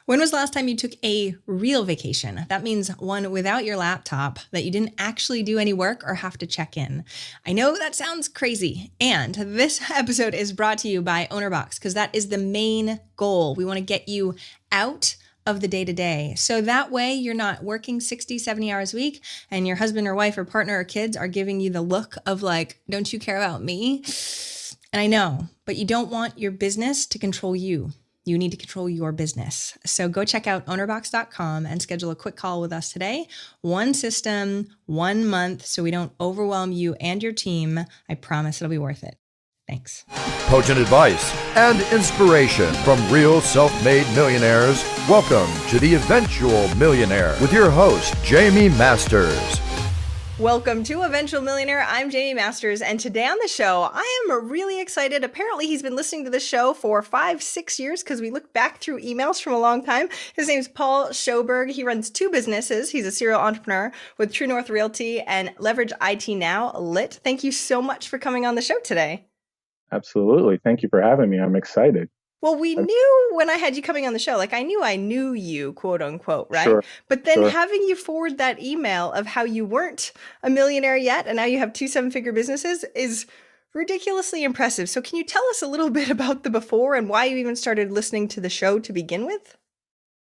When was the last time you took a real vacation? That means one without your laptop, that you didn't actually do any work or have to check in. I know that sounds crazy. And this episode is brought to you by OwnerBox because that is the main goal. We want to get you out of the day to day. So that way you're not working 60, 70 hours a week and your husband or wife or partner or kids are giving you the look of like, don't you care about me? And I know, but you don't want your business to control you. You need to control your business. So go check out ownerbox.com and schedule a quick call with us today. One system, 1 month, so we don't overwhelm you and your team. I promise it'll be worth it. Thanks. Potent advice and inspiration from real self-made millionaires. Welcome to The Eventual Millionaire with your host, Jaime Masters. Welcome to Eventual Millionaire. I'm Jaime Masters, and today on the show, I am really excited. Apparently, he's been listening to the show for 5-6 years because we looked back through emails from a long time. His name's Paul Schoberg. He runs 2 businesses. He's a serial entrepreneur with True North Realty and Leverage IT Now, Lit. Thank you so much for coming on the show today. Absolutely. Thank you for having me. I'm excited. Well, we knew when I had you coming on the show, like I knew you, quote unquote, right? Sure. But then having you forward that email of how you weren't a millionaire yet and now you have 2 7-figure businesses is ridiculously impressive. So can you tell us a little bit about the before and why you even started listening to the show to begin with?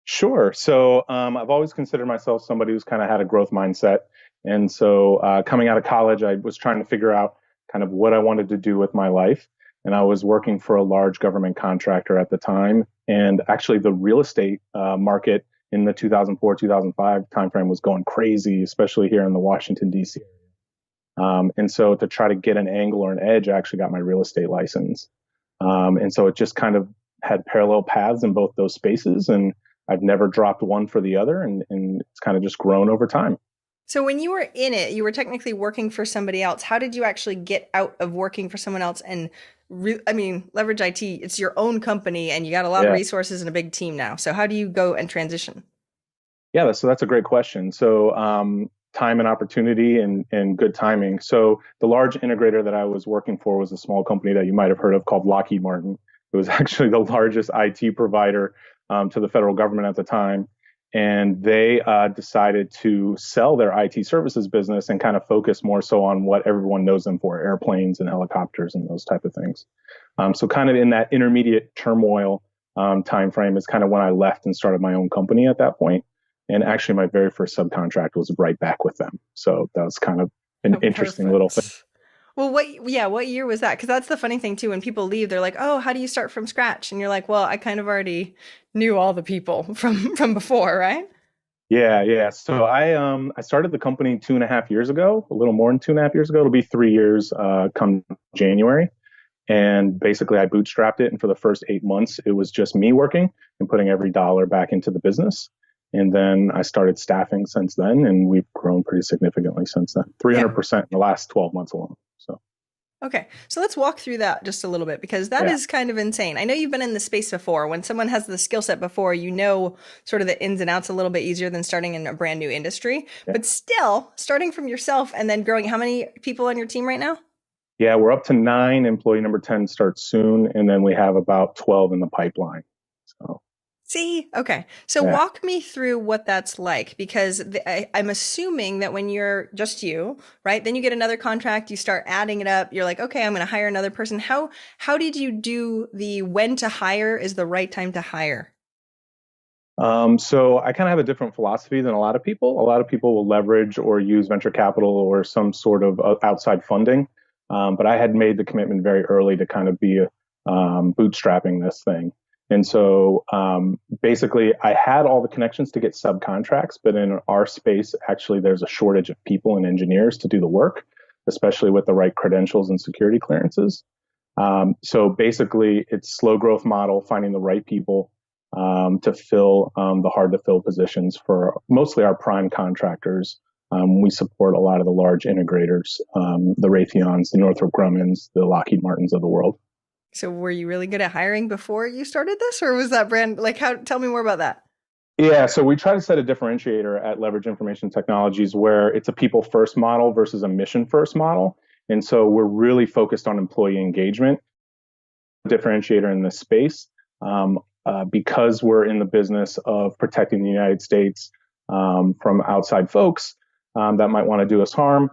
Sure. So I've always considered myself somebody who's kind of had a growth mindset. And so coming out of college, I was trying to figure out kind of what I wanted to do with my life. And I was working for a large government contractor at the time. And actually the real estate market in the 2004-2005 timeframe was going crazy, especially here in the Washington, D.C. And so to try to get an angle or an edge, I actually got my real estate license. And so it just kind of had parallel paths in both those spaces. And I've never dropped one for the other. And it's kind of just grown over time. So when you were in it, you were technically working for somebody else. How did you actually get out of working for someone else and Leverage IT, it's your own company and you got a lot of resources and a big team now. So how do you go and transition? Yeah, so that's a great question. So time and opportunity and good timing. So the large integrator that I was working for was a small company that you might have heard of called Lockheed Martin. It was actually the largest IT provider to the federal government at the time. And they decided to sell their IT services business and kind of focus more so on what everyone knows them for, airplanes and helicopters and those type of things. So kind of in that intermediate turmoil time frame is kind of when I left and started my own company at that point. And actually my very first subcontract was right back with them. So that was kind of an interesting little thing. Well, what year was that? Because that's the funny thing too. When people leave, they're like, "Oh, how do you start from scratch?" And you're like, "Well, I kind of already knew all the people from before, right?" Yeah. So I started the company 2.5 years ago, a little more than 2.5 years ago. It'll be 3 years come January, and basically I bootstrapped it. And for the first 8 months, it was just me working and putting every dollar back into the business. And then I started staffing since then, and we've grown pretty significantly since then, 300% in the last 12 months alone. So. Okay, so let's walk through that just a little bit because that is kind of insane. I know you've been in the space before. When someone has the skill set before, you know sort of the ins and outs a little bit easier than starting in a brand new industry. Yeah. But still, starting from yourself and then growing, how many people on your team right now? Yeah, we're up to 9. Employee number 10 starts soon, and then we have about 12 in the pipeline. So. See? Okay. So walk me through what that's like, because I'm assuming that when you're just you, right, then you get another contract, you start adding it up. You're like, okay, I'm going to hire another person. How did you do the when to hire is the right time to hire? So I kind of have a different philosophy than a lot of people. A lot of people will leverage or use venture capital or some sort of outside funding. But I had made the commitment very early to kind of be bootstrapping this thing. And so basically, I had all the connections to get subcontracts, but in our space, actually, there's a shortage of people and engineers to do the work, especially with the right credentials and security clearances. So basically, it's slow growth model, finding the right people to fill the hard to fill positions for mostly our prime contractors. We support a lot of the large integrators, the Raytheons, the Northrop Grummans, the Lockheed Martins of the world. So were you really good at hiring before you started this, or was that brand like tell me more about that? Yeah, so we try to set a differentiator at Leverage Information Technologies where it's a people first model versus a mission first model. And so we're really focused on employee engagement, differentiator in this space. because we're in the business of protecting the United States from outside folks that might want to do us harm,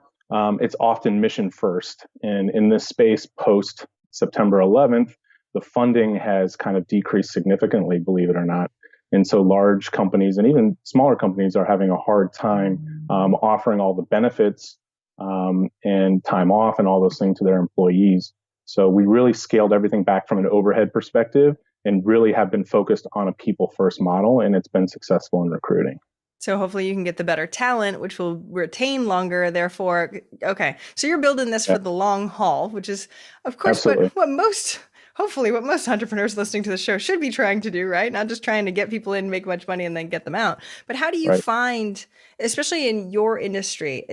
it's often mission first. And in this space post September 11th, the funding has kind of decreased significantly, believe it or not. And so large companies and even smaller companies are having a hard time offering all the benefits and time off and all those things to their employees. So we really scaled everything back from an overhead perspective and really have been focused on a people first model, and it's been successful in recruiting. So hopefully you can get the better talent, which will retain longer. Therefore, okay. So you're building this for the long haul, which is, of course, what most entrepreneurs listening to the show should be trying to do, right? Not just trying to get people in, make much money, and then get them out. But how do you find, especially in your industry,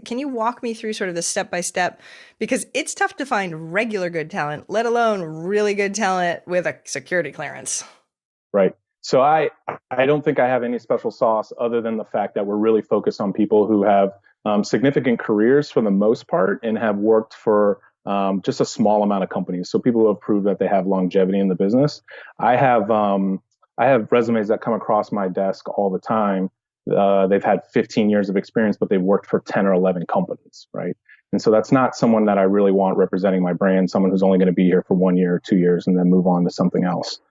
can you walk me through sort of the step by step? Because it's tough to find regular good talent, let alone really good talent with a security clearance. Right. So I don't think I have any special sauce other than the fact that we're really focused on people who have significant careers for the most part and have worked for just a small amount of companies. So people who have proved that they have longevity in the business. I have resumes that come across my desk all the time. They've had 15 years of experience, but they've worked for 10 or 11 companies, right? And so that's not someone that I really want representing my brand, someone who's only going to be here for 1 year or 2 years and then move on to something else.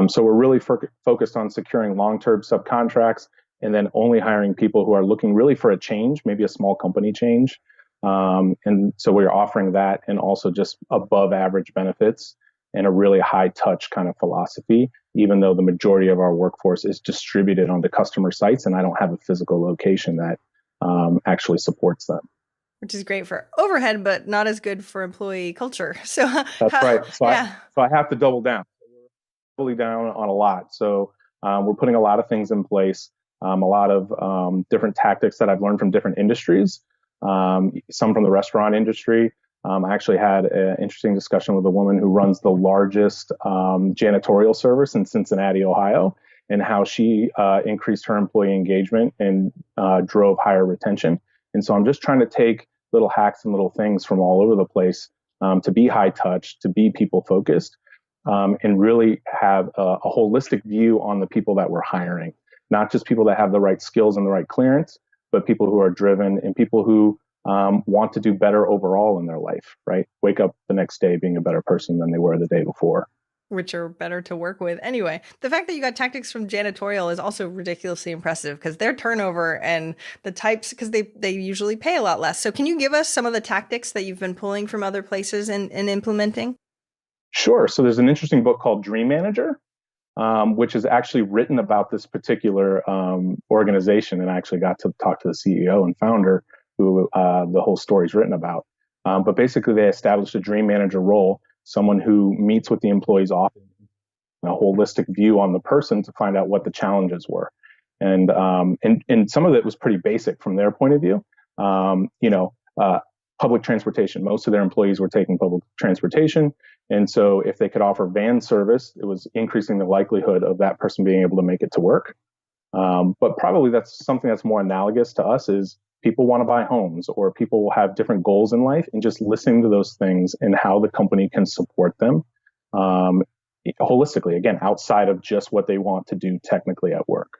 So we're really focused on securing long-term subcontracts and then only hiring people who are looking really for a change, maybe a small company change. And so we're offering that and also just above average benefits and a really high touch kind of philosophy, even though the majority of our workforce is distributed onto customer sites and I don't have a physical location that actually supports them. Which is great for overhead, but not as good for employee culture. So that's right. So I have to double down. Fully down on a lot. So we're putting a lot of things in place, a lot of different tactics that I've learned from different industries, some from the restaurant industry. I actually had an interesting discussion with a woman who runs the largest janitorial service in Cincinnati, Ohio, and how she increased her employee engagement and drove higher retention. And so I'm just trying to take little hacks and little things from all over the place to be high touch, to be people focused. And really have a holistic view on the people that we're hiring, not just people that have the right skills and the right clearance, but people who are driven and people who want to do better overall in their life, right? Wake up the next day being a better person than they were the day before. Which are better to work with. Anyway, the fact that you got tactics from janitorial is also ridiculously impressive because their turnover and the types, because they usually pay a lot less. So can you give us some of the tactics that you've been pulling from other places and implementing? Sure. So there's an interesting book called Dream Manager, which is actually written about this particular organization. And I actually got to talk to the CEO and founder who the whole story is written about. But basically, they established a dream manager role, someone who meets with the employees often, a holistic view on the person to find out what the challenges were. And some of it was pretty basic from their point of view. Public transportation. Most of their employees were taking public transportation. And so if they could offer van service, it was increasing the likelihood of that person being able to make it to work. But probably that's something that's more analogous to us is people want to buy homes or people will have different goals in life, and just listening to those things and how the company can support them holistically, again, outside of just what they want to do technically at work.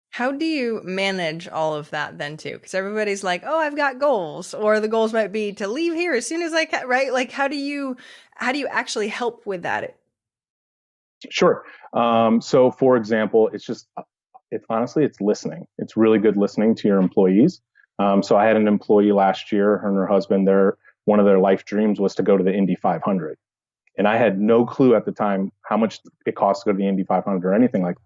How do you manage all of that then too? Because everybody's like, oh, I've got goals, or the goals might be to leave here as soon as I can, right? Like, how do you actually help with that? Sure. So for example, honestly, it's listening. It's really good listening to your employees. So I had an employee last year, her and her husband, one of their life dreams was to go to the Indy 500. And I had no clue at the time how much it costs to go to the Indy 500 or anything like that.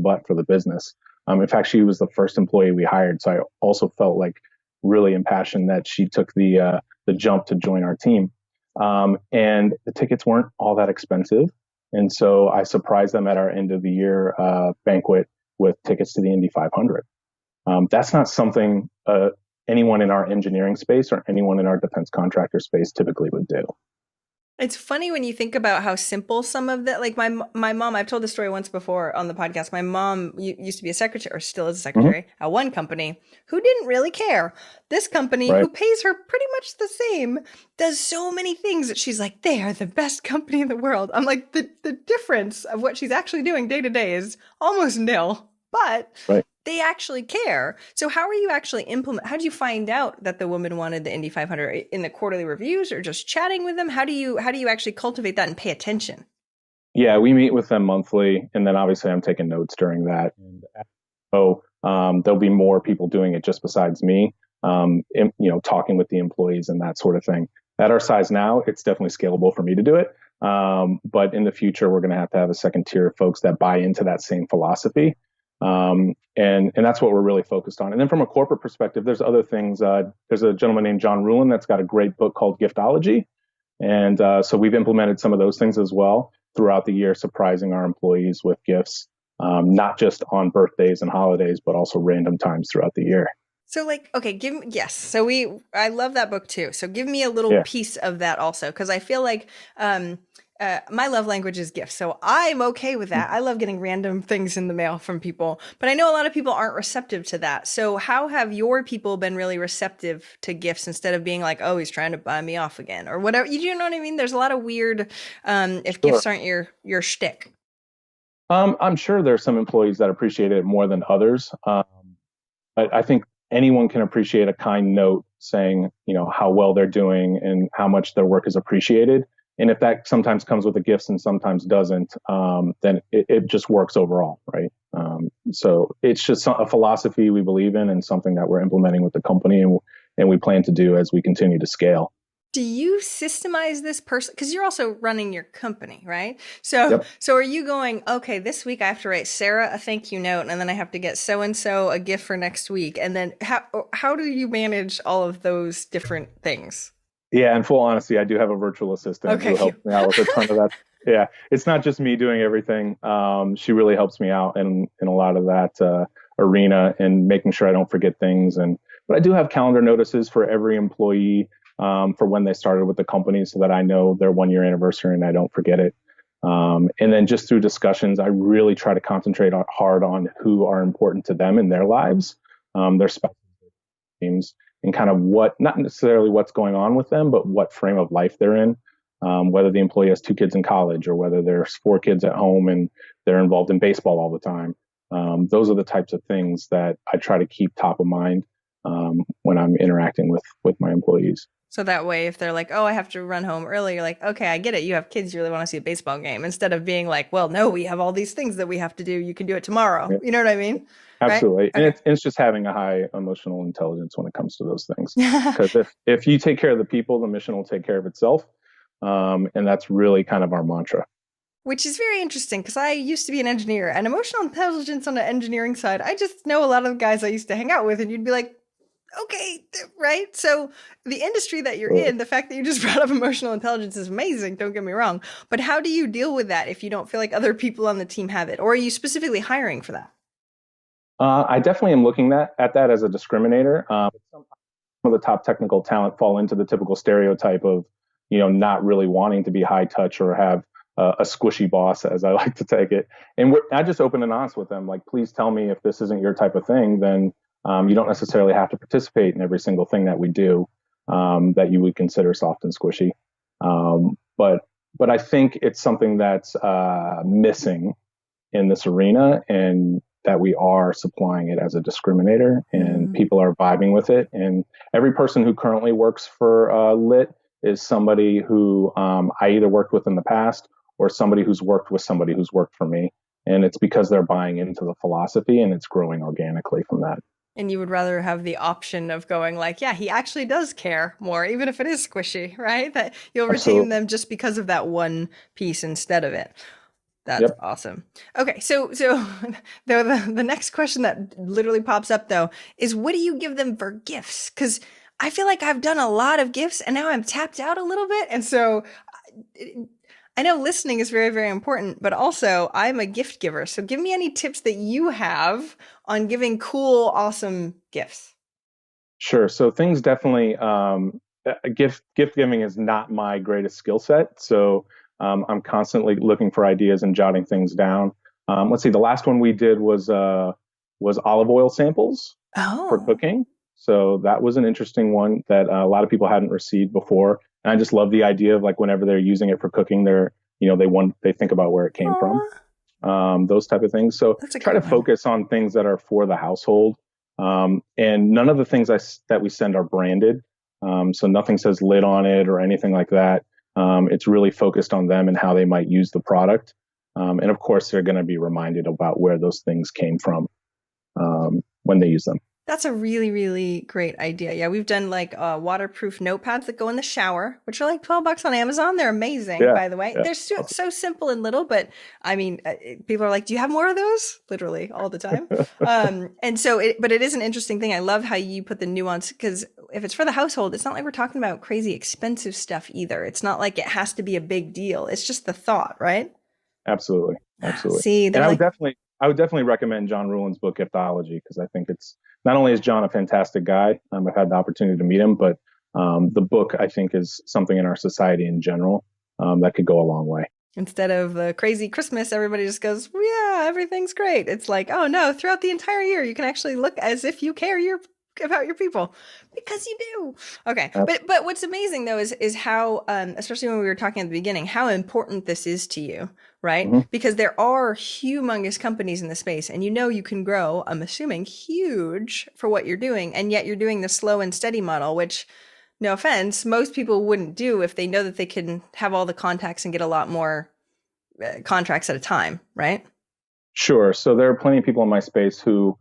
But for the business. In fact, she was the first employee we hired. So I also felt like really impassioned that she took the jump to join our team. And the tickets weren't all that expensive. And so I surprised them at our end of the year banquet with tickets to the Indy 500. That's not something anyone in our engineering space or anyone in our defense contractor space typically would do. It's funny when you think about how simple some of that, like my mom, I've told this story once before on the podcast. My mom used to be a secretary, or still is a Hmm. secretary at one company who didn't really care. This company, Right. who pays her pretty much the same, does so many things that she's like, they are the best company in the world. I'm like, the difference of what she's actually doing day to day is almost nil, but Right. they actually care. So how are you actually how did you find out that the woman wanted the Indy 500? In the quarterly reviews or just chatting with them? How do you actually cultivate that and pay attention? Yeah, we meet with them monthly, and then obviously I'm taking notes during that. And so there'll be more people doing it just besides me. Talking with the employees and that sort of thing. At our size now, it's definitely scalable for me to do it. But in the future, we're going to have a second tier of folks that buy into that same philosophy. And that's what we're really focused on. And then from a corporate perspective, there's other things. There's a gentleman named John Ruhlin that's got a great book called Giftology. And so we've implemented some of those things as well throughout the year, surprising our employees with gifts, not just on birthdays and holidays, but also random times throughout the year. So like, okay, give me, yes. So I love that book too. So give me a little Yeah. piece of that also. Cause I feel like, my love language is gifts. So I'm okay with that. I love getting random things in the mail from people, but I know a lot of people aren't receptive to that. So how have your people been really receptive to gifts instead of being like, oh, he's trying to buy me off again or whatever? You know what I mean? There's a lot of weird, if Sure. gifts aren't your shtick. I'm sure there's some employees that appreciate it more than others. But I think anyone can appreciate a kind note saying, how well they're doing and how much their work is appreciated. And if that sometimes comes with the gifts and sometimes doesn't, then it just works overall, right? So it's just a philosophy we believe in and something that we're implementing with the company and we plan to do as we continue to scale. Do you systemize this person? Because you're also running your company, right? So, Yep. so are you going, okay, this week I have to write Sarah a thank you note, and then I have to get so-and-so a gift for next week. And then how do you manage all of those different things? Yeah, in full honesty, I do have a virtual assistant Okay, who helps phew. me out with a ton of that. Yeah, it's not just me doing everything. She really helps me out in a lot of that arena and making sure I don't forget things. But I do have calendar notices for every employee for when they started with the company, so that I know their 1 year anniversary and I don't forget it. And then just through discussions, I really try to concentrate hard on who are important to them in their lives, their special teams, and kind of not necessarily what's going on with them, but what frame of life they're in. Whether the employee has 2 kids in college or whether there's 4 kids at home and they're involved in baseball all the time. Those are the types of things that I try to keep top of mind when I'm interacting with my employees. So that way, if they're like, oh, I have to run home early, you're like, okay, I get it. You have kids. You really want to see a baseball game, instead of being like, well, no, we have all these things that we have to do. You can do it tomorrow. Yeah. You know what I mean? Absolutely. Right? And Okay. it's just having a high emotional intelligence when it comes to those things. Because if you take care of the people, the mission will take care of itself. And that's really kind of our mantra. Which is very interesting because I used to be an engineer, and emotional intelligence on the engineering side, I just know a lot of the guys I used to hang out with, and you'd be like, okay, right? So the industry that you're in, the fact that you just brought up emotional intelligence is amazing, don't get me wrong. But how do you deal with that if you don't feel like other people on the team have it? Or are you specifically hiring for that? I definitely am looking at that as a discriminator. Some of the top technical talent fall into the typical stereotype of, not really wanting to be high touch or have a squishy boss, as I like to take it. And I just open and honest with them, like, please tell me if this isn't your type of thing, then you don't necessarily have to participate in every single thing that we do that you would consider soft and squishy. But I think it's something that's missing in this arena, and that we are supplying it as a discriminator, and people are vibing with it. And every person who currently works for Lit is somebody who I either worked with in the past or somebody who's worked with somebody who's worked for me. And it's because they're buying into the philosophy, and it's growing organically from that. And you would rather have the option of going like, yeah, he actually does care more, even if it is squishy, right? That you'll retain Absolutely. them just because of that one piece instead of it. That's Yep. awesome. Okay, so the next question that literally pops up though is, what do you give them for gifts? Because I feel like I've done a lot of gifts and now I'm tapped out a little bit, and so I know listening is very, very important, but also I'm a gift giver. So give me any tips that you have on giving cool, awesome gifts. Sure. So things definitely gift giving is not my greatest skill set. So I'm constantly looking for ideas and jotting things down. Let's see, the last one we did was olive oil samples for Oh. cooking. So that was an interesting one that a lot of people hadn't received before. And I just love the idea of like whenever they're using it for cooking, they think about where it came from, Aw, those type of things. So that's a try to great one. focus on things that are for the household. And none of the things that we send are branded. So nothing says lid on it or anything like that. It's really focused on them and how they might use the product. And of course, they're going to be reminded about where those things came from when they use them. That's a really, really great idea. Yeah, we've done like waterproof notepads that go in the shower, which are like $12 on Amazon. They're amazing, Yeah, by the way. yeah, They're so simple and little, but I mean, people are like, "Do you have more of those?" Literally all the time. But it is an interesting thing. I love how you put the nuance because if it's for the household, it's not like we're talking about crazy expensive stuff either. It's not like it has to be a big deal. It's just the thought, right? absolutely, absolutely. See, And they're like, I would definitely recommend John Ruhlin's book Giftology because I think it's not only is John a fantastic guy, I've had the opportunity to meet him, but the book I think is something in our society in general that could go a long way. instead of the crazy Christmas, everybody just goes, yeah, everything's great. It's like, oh no, throughout the entire year, you can actually look as if you care about your people because you do. Okay. But what's amazing though is how, especially when we were talking at the beginning, how important this is to you, right? Mm-hmm. Because there are humongous companies in the space and you can grow, I'm assuming huge for what you're doing. And yet you're doing the slow and steady model, which no offense, most people wouldn't do if they know that they can have all the contacts and get a lot more contracts at a time, right? Sure. So there are plenty of people in my space who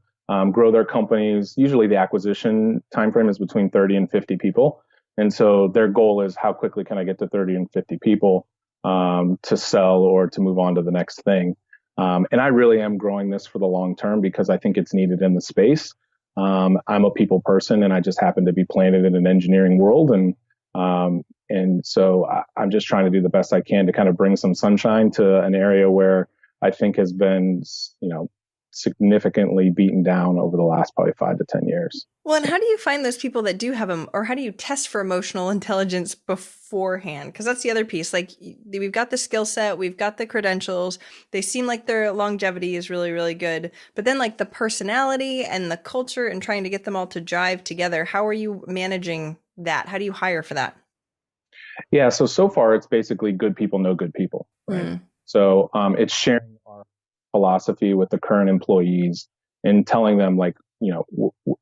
grow their companies. Usually the acquisition timeframe is between 30 and 50 people. And so their goal is how quickly can I get to 30 and 50 people to sell or to move on to the next thing. And I really am growing this for the long term because I think it's needed in the space. I'm a people person and I just happen to be planted in an engineering world. And so I'm just trying to do the best I can to kind of bring some sunshine to an area where I think has been, significantly beaten down over the last probably 5 to 10 years. Well, and how do you find those people that do have them, or how do you test for emotional intelligence beforehand? Because that's the other piece. Like we've got the skill set, we've got the credentials. They seem like their longevity is really, really good. But then like the personality and the culture and trying to get them all to jive together. How are you managing that? How do you hire for that? Yeah. So far it's basically good people know good people, right? Mm. So it's sharing our philosophy with the current employees and telling them like,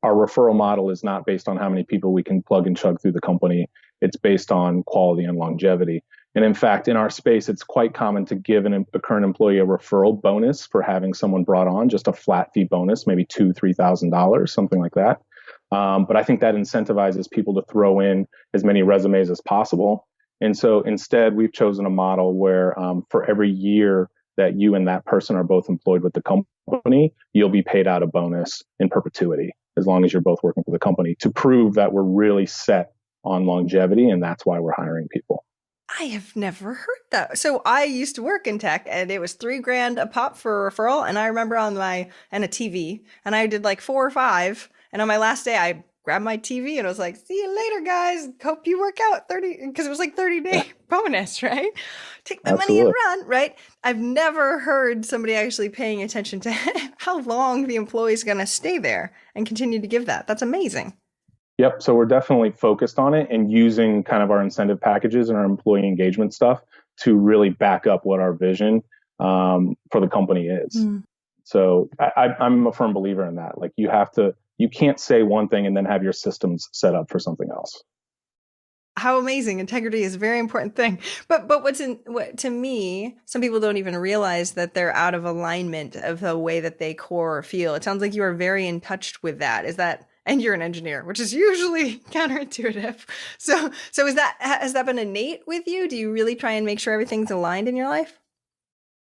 our referral model is not based on how many people we can plug and chug through the company. It's based on quality and longevity. And in fact, in our space, it's quite common to give a current employee a referral bonus for having someone brought on, just a flat fee bonus, maybe $2,000-$3,000, something like that. But I think that incentivizes people to throw in as many resumes as possible. And so instead, we've chosen a model where for every year that you and that person are both employed with the company, you'll be paid out a bonus in perpetuity, as long as you're both working for the company, to prove that we're really set on longevity. And that's why we're hiring people. I have never heard that. So I used to work in tech and it was $3,000 a pop for a referral. And I remember and a TV, and I did like 4 or 5. And on my last day, I grabbed my TV and I was like, see you later, guys. Hope you work out 30, because it was like 30-day bonus, right? Take the money and run, right? I've never heard somebody actually paying attention to how long the employee is going to stay there and continue to give that. That's amazing. Yep. So we're definitely focused on it and using kind of our incentive packages and our employee engagement stuff to really back up what our vision for the company is. Mm. So I'm a firm believer in that. Like you can't say one thing and then have your systems set up for something else. How amazing. Integrity is a very important thing. But what to me, some people don't even realize that they're out of alignment of the way that they core or feel. It sounds like you are very in touch with that. Is that, and you're an engineer, which is usually counterintuitive. So has that been innate with you? Do you really try and make sure everything's aligned in your life?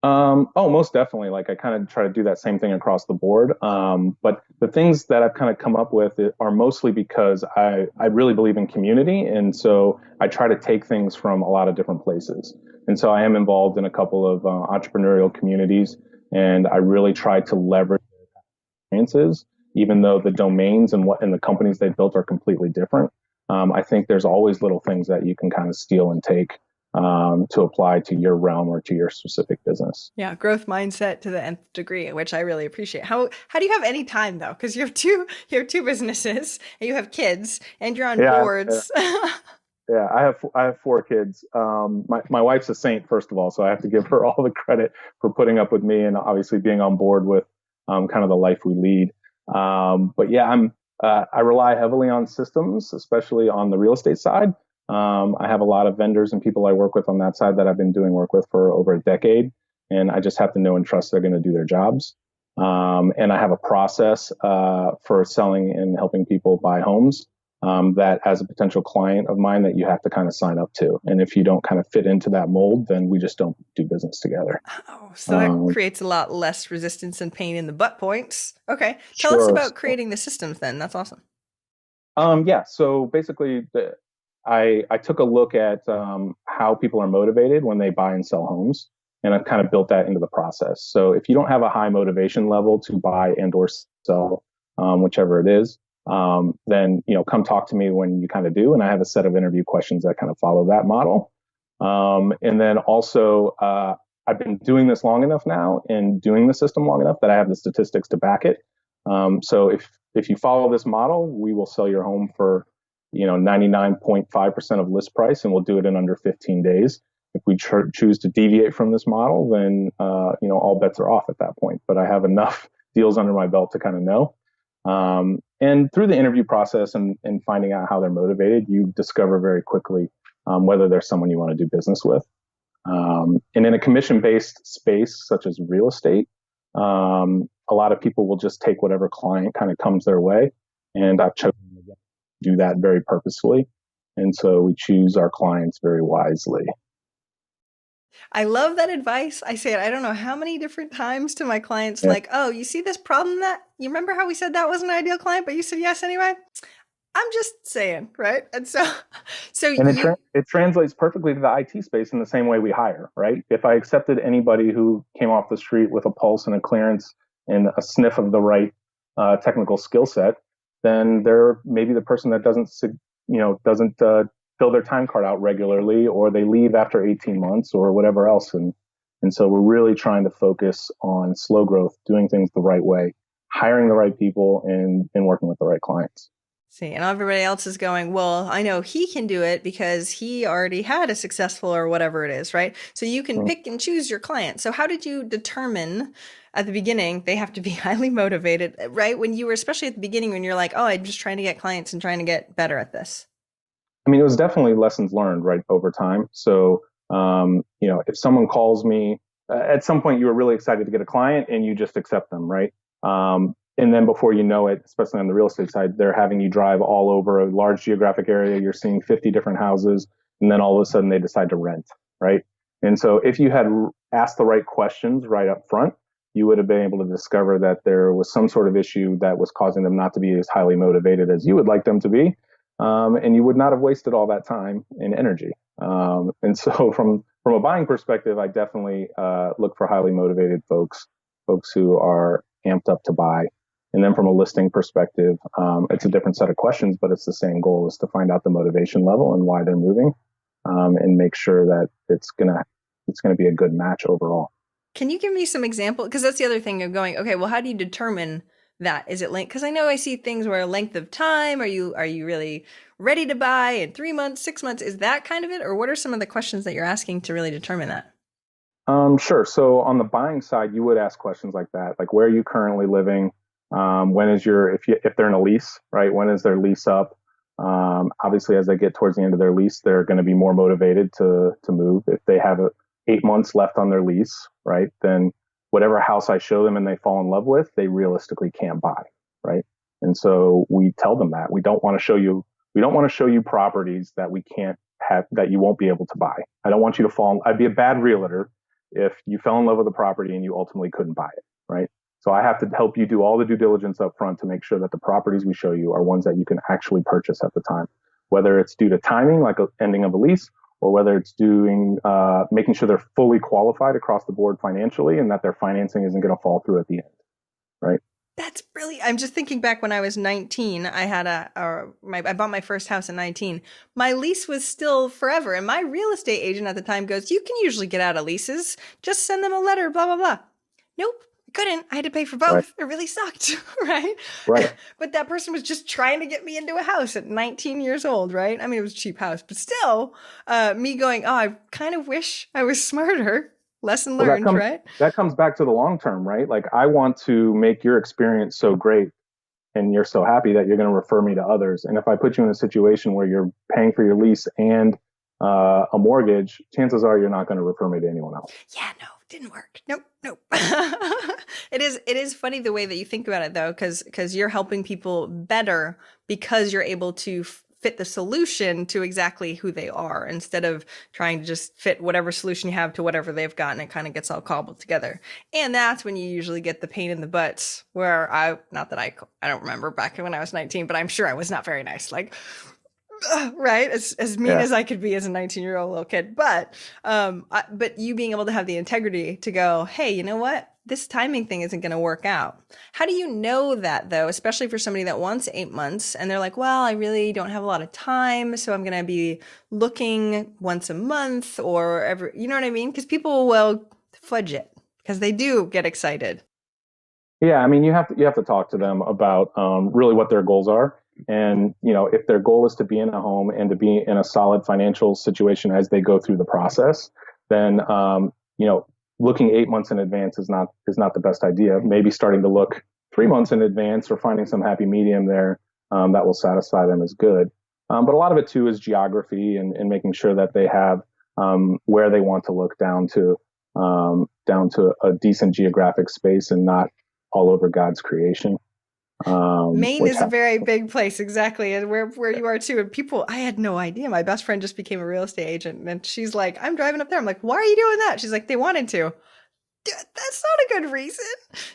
Most definitely. Like I kind of try to do that same thing across the board. But the things that I've kind of come up with are mostly because I really believe in community. And so I try to take things from a lot of different places. And so I am involved in a couple of entrepreneurial communities, and I really try to leverage their experiences, even though the domains and the companies they've built are completely different. I think there's always little things that you can kind of steal and take to apply to your realm or to your specific business. Yeah, growth mindset to the nth degree, which I really appreciate. How do you have any time though? Because you have two businesses and you have kids and you're on Yeah, boards. yeah. I have four kids. My wife's a saint, first of all, so I have to give her all the credit for putting up with me and obviously being on board with kind of the life we lead. But yeah, I rely heavily on systems, especially on the real estate side. I have a lot of vendors and people I work with on that side that I've been doing work with for over a decade, and I just have to know and trust they're going to do their jobs. And I have a process for selling and helping people buy homes that as a potential client of mine that you have to kind of sign up to. And if you don't kind of fit into that mold, then we just don't do business together. Oh, so that creates a lot less resistance and pain in the butt points. Okay. Tell us Sure. about creating the systems then. That's awesome. Yeah. So basically, I took a look at how people are motivated when they buy and sell homes, and I've kind of built that into the process. So if you don't have a high motivation level to buy and or sell, whichever it is, then come talk to me when you kind of do, and I have a set of interview questions that kind of follow that model. And then also, I've been doing this long enough now and doing the system long enough that I have the statistics to back it. So if you follow this model, we will sell your home for 99.5% of list price, and we'll do it in under 15 days. If we choose to deviate from this model, then all bets are off at that point. But I have enough deals under my belt to kind of know. And through the interview process and finding out how they're motivated, you discover very quickly whether there's someone you want to do business with. And in a commission-based space such as real estate, a lot of people will just take whatever client kind of comes their way. And I've chosen to do that very purposefully. And so we choose our clients very wisely. I love that advice. I say it, I don't know how many different times to my clients, Yeah. like, oh, you see this problem that you remember how we said that wasn't an ideal client, but you said yes anyway? I'm just saying, right? And so And it translates perfectly to the IT space in the same way we hire, right? If I accepted anybody who came off the street with a pulse and a clearance and a sniff of the right technical skill set, then they're maybe the person that doesn't fill their time card out regularly, or they leave after 18 months or whatever else. And so we're really trying to focus on slow growth, doing things the right way, hiring the right people, and working with the right clients. See, and everybody else is going, well, I know he can do it because he already had a successful or whatever it is, right? So you can pick and choose your client. So how did you determine at the beginning they have to be highly motivated, right? When you were, especially at the beginning, when you're like, oh, I'm just trying to get clients and trying to get better at this. I mean, it was definitely lessons learned, right, over time. So, if someone calls me, at some point you were really excited to get a client and you just accept them, right? And then before you know it, especially on the real estate side, they're having you drive all over a large geographic area. You're seeing 50 different houses, and then all of a sudden they decide to rent, right? And so if you had asked the right questions right up front, you would have been able to discover that there was some sort of issue that was causing them not to be as highly motivated as you would like them to be. And you would not have wasted all that time and energy. And so from a buying perspective, I definitely look for highly motivated folks who are amped up to buy. And then from a listing perspective, it's a different set of questions, but it's the same goal, is to find out the motivation level and why they're moving, and make sure that it's gonna be a good match overall. Can you give me some example? Because that's the other thing of going, okay, well, how do you determine that? Is it length? Because I know I see things where length of time, are you really ready to buy in 3 months, 6 months? Is that kind of it? Or what are some of the questions that you're asking to really determine that? Sure. So on the buying side, you would ask questions like that, like where are you currently living? When is if they're in a lease, right? When is their lease up? Obviously, as they get towards the end of their lease, they're going to be more motivated to move. If they have 8 months left on their lease, right, then whatever house I show them and they fall in love with, they realistically can't buy, right? And so we tell them that we don't want to show you properties that we can't have, that you won't be able to buy. I don't want you to I'd be a bad realtor if you fell in love with a property and you ultimately couldn't buy it, right? So I have to help you do all the due diligence up front to make sure that the properties we show you are ones that you can actually purchase at the time, whether it's due to timing, like an ending of a lease, or whether it's making sure they're fully qualified across the board financially and that their financing isn't going to fall through at the end, right? That's brilliant. I'm just thinking back when I was 19, I had I bought my first house at 19. My lease was still forever. And my real estate agent at the time goes, you can usually get out of leases. Just send them a letter, blah, blah, blah. Nope. I couldn't. I had to pay for both. Right. It really sucked, right? Right. But that person was just trying to get me into a house at 19 years old, right? I mean, it was a cheap house, but still, me going, oh, I kind of wish I was smarter. Lesson Well, learned, right? that comes back to the long term, right? Like I want to make your experience so great and you're so happy that you're going to refer me to others. And if I put you in a situation where you're paying for your lease and a mortgage, chances are you're not going to refer me to anyone else. Yeah, no, didn't work. Nope, nope. It is funny the way that you think about it though, because you're helping people better because you're able to fit the solution to exactly who they are instead of trying to just fit whatever solution you have to whatever they've got, and it kind of gets all cobbled together. And that's when you usually get the pain in the butts where I don't remember back when I was 19, but I'm sure I was not very nice. Like, right, as mean as I could be as a 19-year-old little kid, but you being able to have the integrity to go, hey, you know what, this timing thing isn't going to work out. How do you know that though, especially for somebody that wants 8 months and they're like, well, I really don't have a lot of time, so I'm going to be looking once a month or every, you know what I mean? Because people will fudge it because they do get excited. Yeah, I mean, you have to talk to them about really what their goals are. And, you know, if their goal is to be in a home and to be in a solid financial situation as they go through the process, then, you know, looking 8 months in advance is not the best idea. Maybe starting to look 3 months in advance or finding some happy medium there that will satisfy them is good. But a lot of it too is geography and making sure that they have where they want to look down to a decent geographic space and not all over God's creation. Maine is a very big place, exactly, and where you are too. And people, I had no idea. My best friend just became a real estate agent, and she's like, "I'm driving up there." I'm like, "Why are you doing that?" She's like, "They wanted to." That's not a good reason.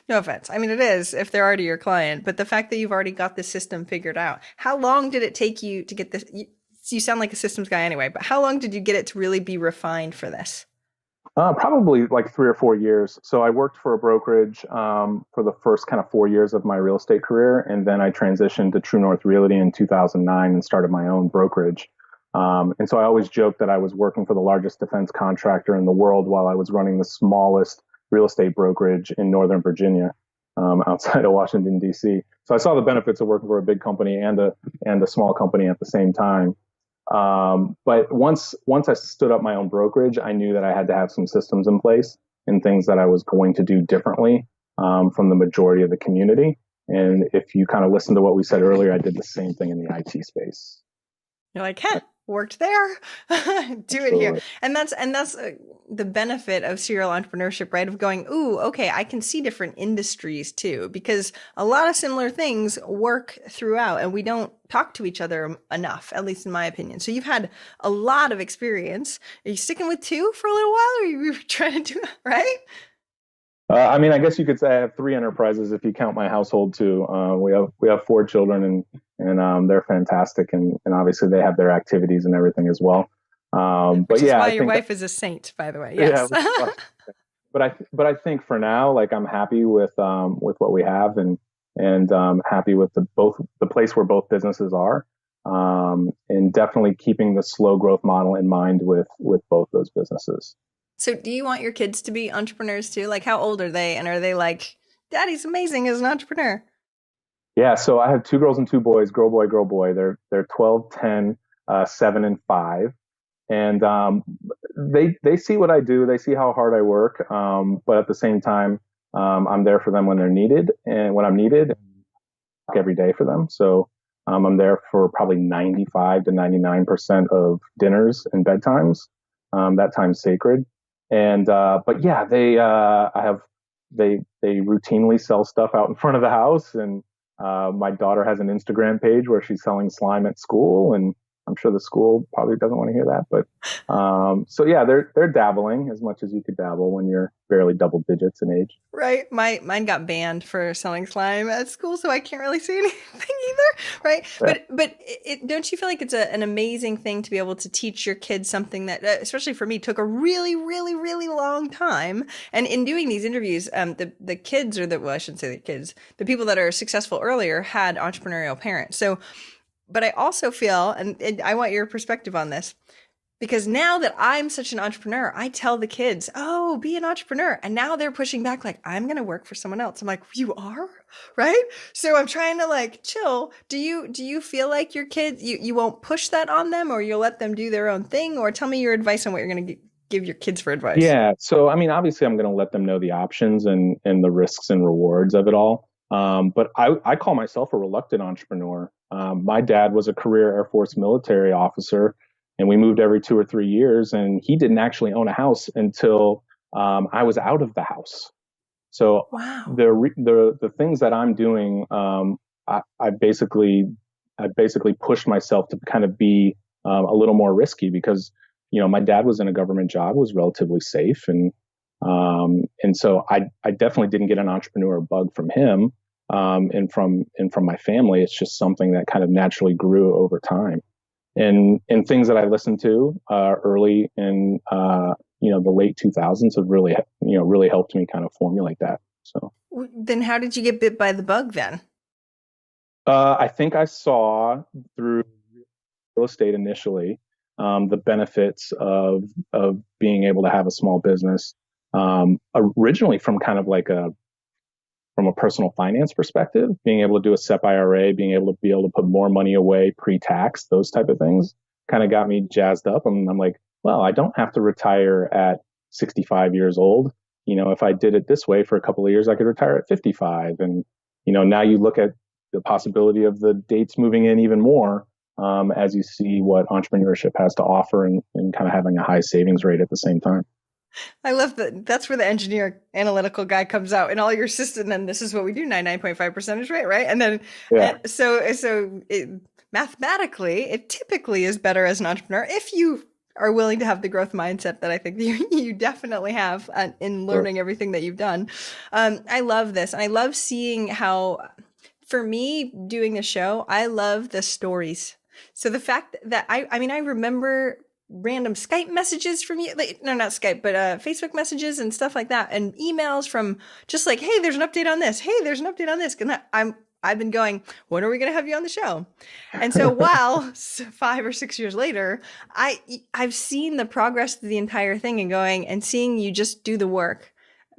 No offense. I mean, it is if they're already your client, but the fact that you've already got the system figured out. How long did it take you to get this? You sound like a systems guy anyway, but how long did you get it to really be refined for this? Probably like 3 or 4 years. So I worked for a brokerage for the first kind of 4 years of my real estate career, and then I transitioned to True North Realty in 2009 and started my own brokerage. And so I always joke that I was working for the largest defense contractor in the world while I was running the smallest real estate brokerage in Northern Virginia, outside of Washington, D.C. So I saw the benefits of working for a big company and a small company at the same time. But once I stood up my own brokerage, I knew that I had to have some systems in place and things that I was going to do differently from the majority of the community. And if you kind of listen to what we said earlier, I did the same thing in the IT space. You're like, hey, worked there. Do it here. And that's the benefit of serial entrepreneurship, right? Of going, ooh, okay, I can see different industries too, because a lot of similar things work throughout and we don't talk to each other enough, at least in my opinion. So you've had a lot of experience. Are you sticking with two for a little while, or are you trying to do, right? I mean, I guess you could say I have three enterprises if you count my household too. We have 4 children and they're fantastic, and obviously they have their activities and everything as well. Which is why your wife is a saint, by the way. Yes. Yeah, but I think for now, like I'm happy with what we have and happy with the place where both businesses are, and definitely keeping the slow growth model in mind with both those businesses. So do you want your kids to be entrepreneurs too? Like, how old are they? And are they like, Daddy's amazing as an entrepreneur? Yeah, so I have 2 girls and 2 boys, girl, boy. They're 12, 10, 7, and 5. And they see what I do. They see how hard I work. But at the same time, I'm there for them when they're needed and when I'm needed every day for them. So I'm there for probably 95 to 99% of dinners and bedtimes. That time's sacred. And but yeah, they routinely sell stuff out in front of the house, and my daughter has an Instagram page where she's selling slime at school, and I'm sure the school probably doesn't want to hear that, but so yeah, they're dabbling as much as you could dabble when you're barely double digits in age. Right. Mine got banned for selling slime at school, so I can't really say anything either. Right. Yeah. But don't you feel like it's an amazing thing to be able to teach your kids something that, especially for me, took a really, really, really long time. And in doing these interviews, the kids, I shouldn't say the kids, the people that are successful earlier had entrepreneurial parents. So, but I also feel, and I want your perspective on this, because now that I'm such an entrepreneur, I tell the kids, oh, be an entrepreneur. And now they're pushing back like, I'm going to work for someone else. I'm like, you are? Right? So I'm trying to like chill. Do you feel like your kids, you won't push that on them, or you'll let them do their own thing? Or tell me your advice on what you're going to give your kids for advice. Yeah. So, I mean, obviously I'm going to let them know the options and the risks and rewards of it all. But I call myself a reluctant entrepreneur. My dad was a career Air Force military officer, and we moved every 2 or 3 years, and he didn't actually own a house until I was out of the house. So wow. The things that I'm doing, I basically pushed myself to kind of be a little more risky because, my dad was in a government job, was relatively safe, and so I definitely didn't get an entrepreneur bug from him, and from my family. It's just something that kind of naturally grew over time. And things that I listened to early in the late 2000s have really helped me kind of formulate that. So then, how did you get bit by the bug then? I think I saw through real estate initially the benefits of being able to have a small business. Originally from kind of like from a personal finance perspective, being able to do a SEP IRA, being able to put more money away pre-tax, those type of things kind of got me jazzed up. And I'm like, well, I don't have to retire at 65 years old. If I did it this way for a couple of years, I could retire at 55. And, now you look at the possibility of the dates moving in even more as you see what entrepreneurship has to offer and kind of having a high savings rate at the same time. I love that. That's where the engineer analytical guy comes out, and all your system. And this is what we do: 99.5% is right. And then, mathematically, it typically is better as an entrepreneur if you are willing to have the growth mindset that I think you definitely have in learning everything that you've done. I love this. I love seeing how, for me, doing the show, I love the stories. So the fact that I remember random Skype messages from you, no, not Skype, but Facebook messages and stuff like that, and emails from just like, hey, there's an update on this. Hey, there's an update on this. And I've been going, when are we going to have you on the show? And so while 5 or 6 years later, I've seen the progress of the entire thing and going and seeing you just do the work.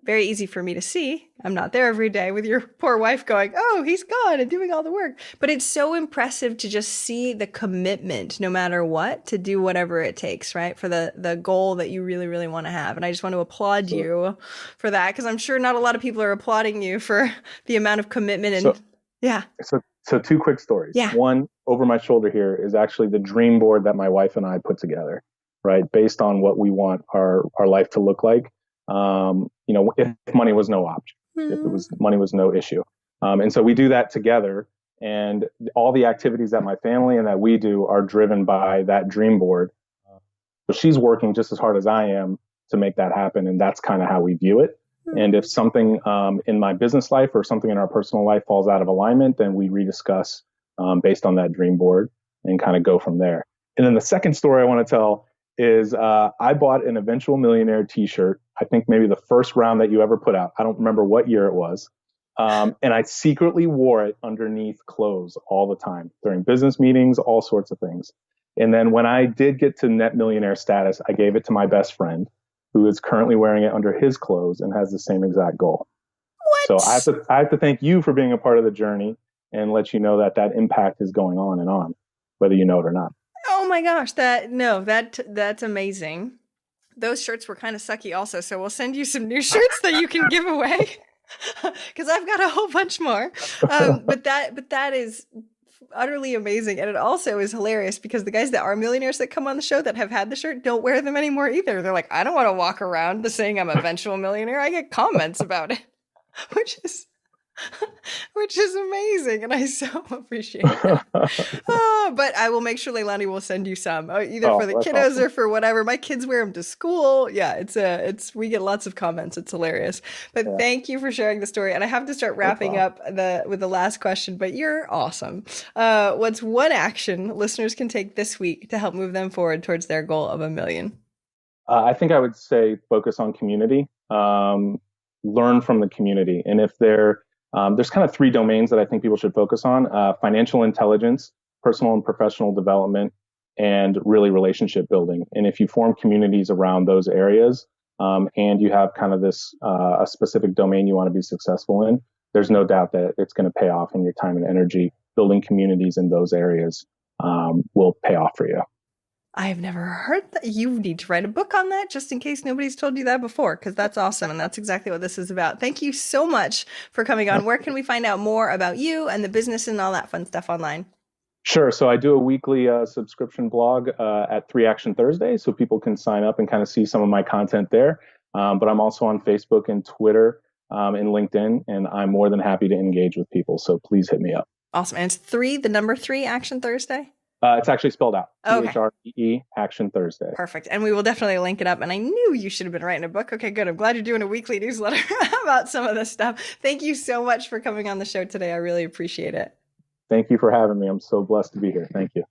Very easy for me to see. I'm not there every day with your poor wife going, oh, he's gone and doing all the work. But it's so impressive to just see the commitment, no matter what, to do whatever it takes, right? For the goal that you really, really want to have. And I just want to applaud you for that, because I'm sure not a lot of people are applauding you for the amount of commitment. And So 2 quick stories. Yeah. One, over my shoulder here is actually the dream board that my wife and I put together, right? Based on what we want our life to look like. If money was no option, money was no issue. And so we do that together, and all the activities that my family and that we do are driven by that dream board. So she's working just as hard as I am to make that happen. And that's kind of how we view it. And if something in my business life or something in our personal life falls out of alignment, then we rediscuss based on that dream board and kind of go from there. And then the second story I want to tell is I bought an Eventual Millionaire t-shirt. I think maybe the first round that you ever put out. I don't remember what year it was. And I secretly wore it underneath clothes all the time during business meetings, all sorts of things. And then when I did get to net millionaire status, I gave it to my best friend, who is currently wearing it under his clothes and has the same exact goal. What? So I have to thank you for being a part of the journey and let you know that impact is going on and on, whether you know it or not. Oh my gosh, that's amazing. Those shirts were kind of sucky also, so we'll send you some new shirts that you can give away, because I've got a whole bunch more. But that is utterly amazing. And it also is hilarious because the guys that are millionaires that come on the show that have had the shirt don't wear them anymore either. They're like, I don't want to walk around saying I'm an eventual millionaire. I get comments about it, which which is amazing. And I so appreciate that. But I will make sure Leilani will send you some, either for the kiddos or for whatever. My kids wear them to school. Yeah, we get lots of comments. It's hilarious. But thank you for sharing the story. And I have to start wrapping up with the last question, but you're awesome. What's one action listeners can take this week to help move them forward towards their goal of 1 million? I think I would say focus on community, learn from the community. And if there's kind of 3 domains that I think people should focus on: financial intelligence, personal and professional development, and really relationship building. And if you form communities around those areas, and you have kind of this a specific domain you want to be successful in, there's no doubt that it's going to pay off in your time and energy. Building communities in those areas will pay off for you. I have never heard that. You need to write a book on that, just in case nobody's told you that before, because that's awesome. And that's exactly what this is about. Thank you so much for coming on. Where can we find out more about you and the business and all that fun stuff online? Sure. So I do a weekly subscription blog at 3 Action Thursday, so people can sign up and kind of see some of my content there. But I'm also on Facebook and Twitter and LinkedIn, and I'm more than happy to engage with people. So please hit me up. Awesome. And it's 3 Action Thursday? It's actually spelled out. Okay. THREE Action Thursday. Perfect. And we will definitely link it up. And I knew you should have been writing a book. Okay, good. I'm glad you're doing a weekly newsletter about some of this stuff. Thank you so much for coming on the show today. I really appreciate it. Thank you for having me. I'm so blessed to be here. Thank you.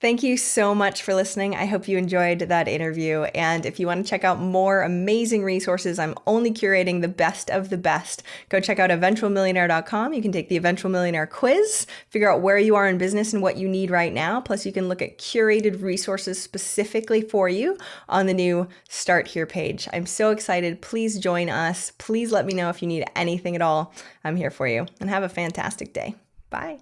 Thank you so much for listening. I hope you enjoyed that interview. And if you want to check out more amazing resources, I'm only curating the best of the best. Go check out eventualmillionaire.com. You can take the Eventual Millionaire quiz, figure out where you are in business and what you need right now. Plus, you can look at curated resources specifically for you on the new Start Here page. I'm so excited. Please join us. Please let me know if you need anything at all. I'm here for you. And have a fantastic day. Bye.